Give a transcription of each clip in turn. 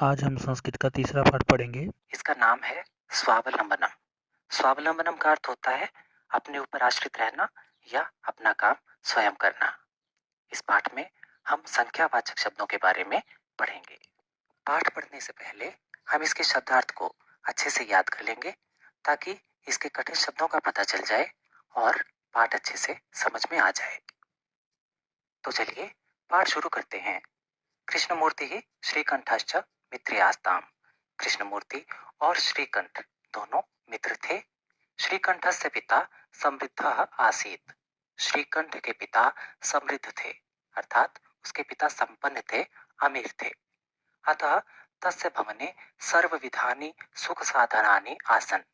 आज हम संस्कृत का तीसरा पाठ पढ़ेंगे। इसका नाम है स्वावलंबनम। स्वावलंबनम का अर्थ होता है अपने ऊपर आश्रित रहना या अपना काम स्वयं करना। इस पाठ में हम संख्यावाचक शब्दों के बारे में पढ़ेंगे। पाठ पढ़ने से पहले हम इसके शब्दार्थ को अच्छे से याद कर लेंगे ताकि इसके कठिन शब्दों का पता चल जाए और पाठ अच्छे से समझ में आ जाए। तो चलिए पाठ शुरू करते हैं। कृष्णमूर्ति ही श्रीकंठश्च मित्र्यास्ताम। कृष्णमूर्ति और श्रीकंठ दोनों मित्र थे। श्रीकंठस्य पिता समृद्ध आसीत। श्रीकंठ के पिता समृद्ध थे अर्थात उसके पिता संपन्न थे, अमीर थे। अतः तस्य भवने सर्वविधानि सुख साधनानि आसन।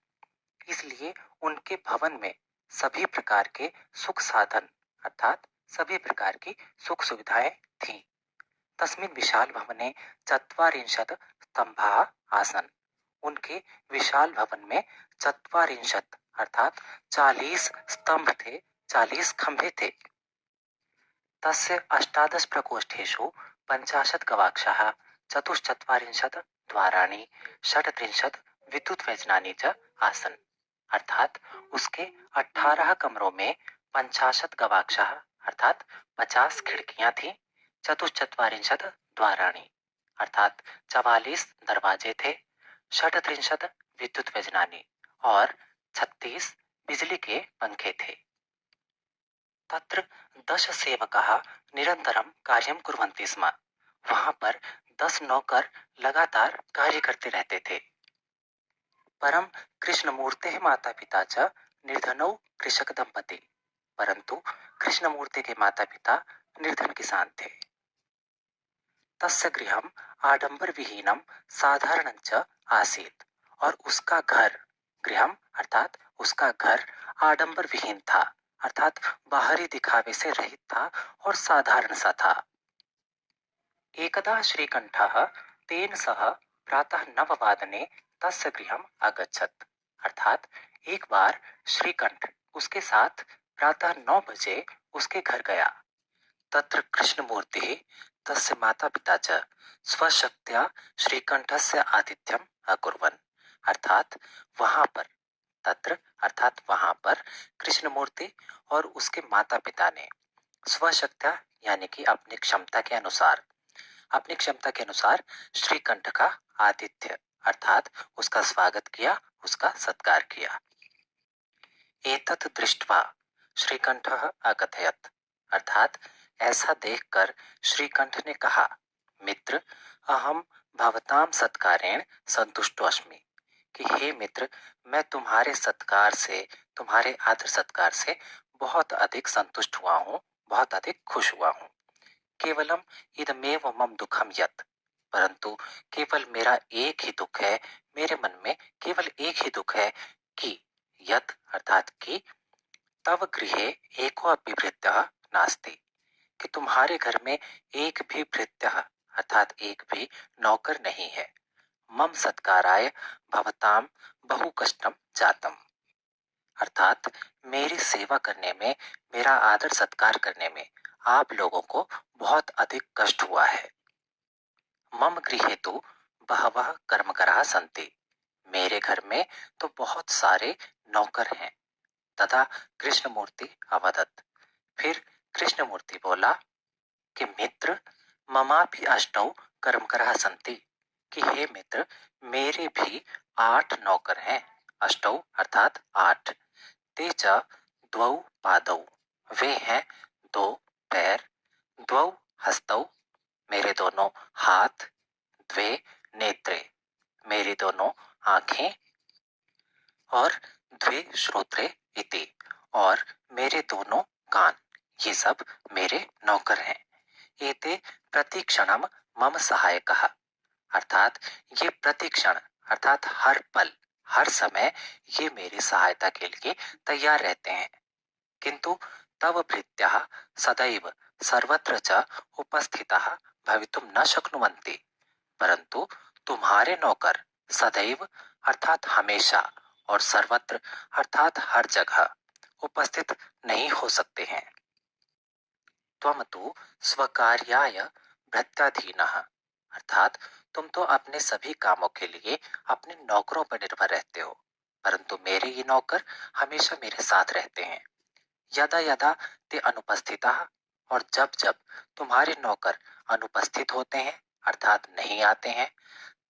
इसलिए उनके भवन में सभी प्रकार के सुख साधन अर्थात सभी प्रकार की सुख सुविधाएं थीं। तस्मिन् विशाल भवने चत्वारिंशत् स्तंभाः आसन्। उनके विशाल भवन में चत्वारिंशत् अर्थात 40 स्तंभ थे, 40 खंभे थे। तस्य अष्टादश प्रकोष्ठेषु 50 गवाक्षाः, चतुश्चत्वारिंशत् द्वाराणि, षट्त्रिंशत् विद्युत व्यजनानि च आसन्। अर्थात उसके 18 कमरों में 50 गवाक्षाः अर्थात 50 खिड़कियां थी, चतुश्चत्वारिंशत् द्वाराणि अर्थात 44 दरवाजे थे, षट्त्रिंशत् विद्युत व्यजनानि और 36 बिजली के पंखे थे। तत्र 10 सेवकाः निरंतरं कार्यं कुर्वन्ति स्म। वहां पर 10 नौकर लगातार कार्य करते रहते थे। परम कृष्णमूर्तेः माता पिता च निर्धनौ कृषक दंपति। परंतु कृष्णमूर्ति के माता पिता निर्धन किसान थे। तस्य गृहम् आडंबर विहीनम साधारणं च आसीत्। और उसका घर, गृहम अर्थात उसका घर आडंबर विहीन था अर्थात बाहरी दिखावे से रहित था और साधारण सा था। एकदा श्रीकंठः तेन सह प्रातः 9 वादने तस्य गृहम् अगच्छत्। अर्थात एक बार श्रीकंठ उसके साथ प्रातः 9 बजे उसके घर गया। तत्र कृष्णमूर्तिः तस्य माता पिता च स्वशक्त्या श्रीकंठस्य आतिथ्यम् अकुर्वन्। अर्थात वहां पर, तत्र अर्थात वहां पर कृष्णमूर्ति और उसके माता पिता ने स्वशक्त्या यानी कि अपनी क्षमता के अनुसार श्रीकंठ का आतिथ्य अर्थात उसका स्वागत किया, उसका सत्कार किया। एतत् दृष्ट्वा श्रीकंठः अकथयत्। अर्थात ऐसा देखकर श्रीकंठ ने कहा, मित्र, अहम भवताम सत्कारेण संतुष्टो अस्मि। कि हे मित्र, मैं तुम्हारे सत्कार से, तुम्हारे आदर सत्कार से बहुत अधिक संतुष्ट हुआ हूँ, बहुत अधिक खुश हुआ हूँ। केवलम इदमेव मम दुखम यत्। परंतु केवल मेरा एक ही दुख है, मेरे मन में केवल एक ही दुख है कि यत् अर्थात कि तव गृहे एको अपि भृत्यः नास्ति। कि तुम्हारे घर में एक भी भृत्यः अर्थात एक भी नौकर नहीं है। मम सत्काराय भवताम बहु कष्टम जातम। अर्थात मेरी सेवा करने में, मेरा आदर सत्कार करने में आप लोगों को बहुत अधिक कष्ट हुआ है। मम गृहे तो बहवः कर्मकराः सन्ति। मेरे घर में तो बहुत सारे नौकर हैं। तथा कृष्णमूर्ति अवदत्। फिर कृष्णमूर्ति बोला कि मित्र, ममापि अष्टौ कर्मकराः सन्ति। कि हे मित्र, मेरे भी 8 नौकर हैं। अष्टौ अर्थात 8। ते च द्वौ पादौ, वे हैं 2 पैर, द्वौ हस्तौ, मेरे दोनों हाथ, द्वे नेत्रे, मेरी दोनों आंखें, और द्वे श्रोत्रे इति, और मेरे दोनों कान, ये सब मेरे नौकर हैं। एते प्रतिक्षणम मम सहायकः। अर्थात ये प्रतिक्षण अर्थात हर पल, हर समय ये मेरी सहायता के लिए तैयार रहते हैं। किंतु तव भृत्यः सदैव सर्वत्र च उपस्थितः भवितुम न शक्नुवन्ति। परंतु तुम्हारे नौकर सदैव अर्थात हमेशा और सर्वत्र अर्थात हर जगह उपस्थित नहीं हो सकते हैं। त्वं तु स्वकार्याय भृत्याधीनः। अर्थात तुम तो अपने सभी कामों के लिए अपने नौकरों पर निर्भर रहते हो, परंतु मेरे ये नौकर हमेशा मेरे साथ रहते हैं। यदा यदा ते अनुपस्थितः, और जब जब तुम्हारे नौकर अनुपस्थित होते हैं अर्थात नहीं आते हैं,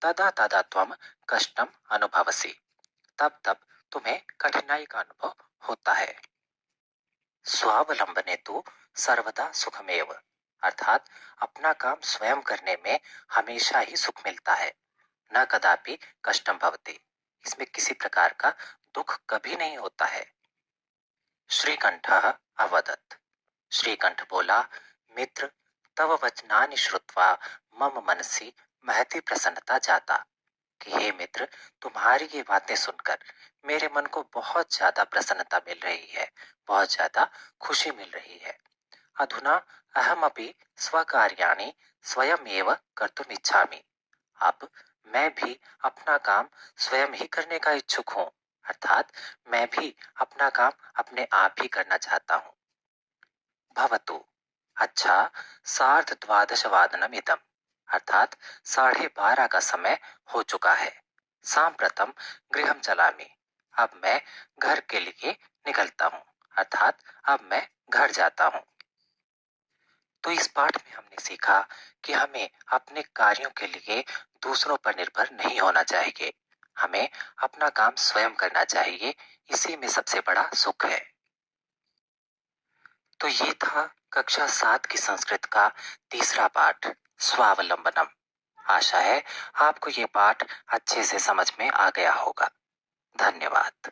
तदा तदा त्वम कष्टम अनुभवसि, तब तब तुम्हें कठिनाई का अनुभव होता है। स्वावलंबने तो सर्वदा सुखमेव, अर्थात अपना काम स्वयं करने में हमेशा ही सुख मिलता है। न कदापि कष्टम भवति, इसमें किसी प्रकार का दुख कभी नहीं होता है। श्रीकंठः अवदत्, श्रीकंठ बोला, मित्र तव वचनानि श्रुत्वा मम मनसि महती प्रसन्नता जाता, कि हे मित्र, तुम्हारी ये बातें सुनकर मेरे मन को बहुत ज्यादा प्रसन्नता मिल रही है, बहुत ज्यादा खुशी मिल रही है। अधुना अहमपि स्वकार्याणि स्वयमेव कर्तुम इच्छामि, अब मैं भी अपना काम स्वयं ही करने का इच्छुक हूँ, अर्थात मैं भी अपना काम अपने आप ही करना चाहता हूँ। भवतु, अच्छा, सार्ध द्वादश वादनम इदम, अर्थात 12:30 का समय हो चुका है। सांप्रतम गृहम चलामि, अब मैं घर के लिए निकलता हूँ, अर्थात अब मैं घर जाता हूँ। तो इस पाठ में हमने सीखा कि हमें अपने कार्यों के लिए दूसरों पर निर्भर नहीं होना चाहिए, हमें अपना काम स्वयं करना चाहिए, इसी में सबसे बड़ा सुख है। तो ये था कक्षा 7 की संस्कृत का तीसरा पाठ, स्वावलंबनम। आशा है आपको ये पाठ अच्छे से समझ में आ गया होगा। धन्यवाद।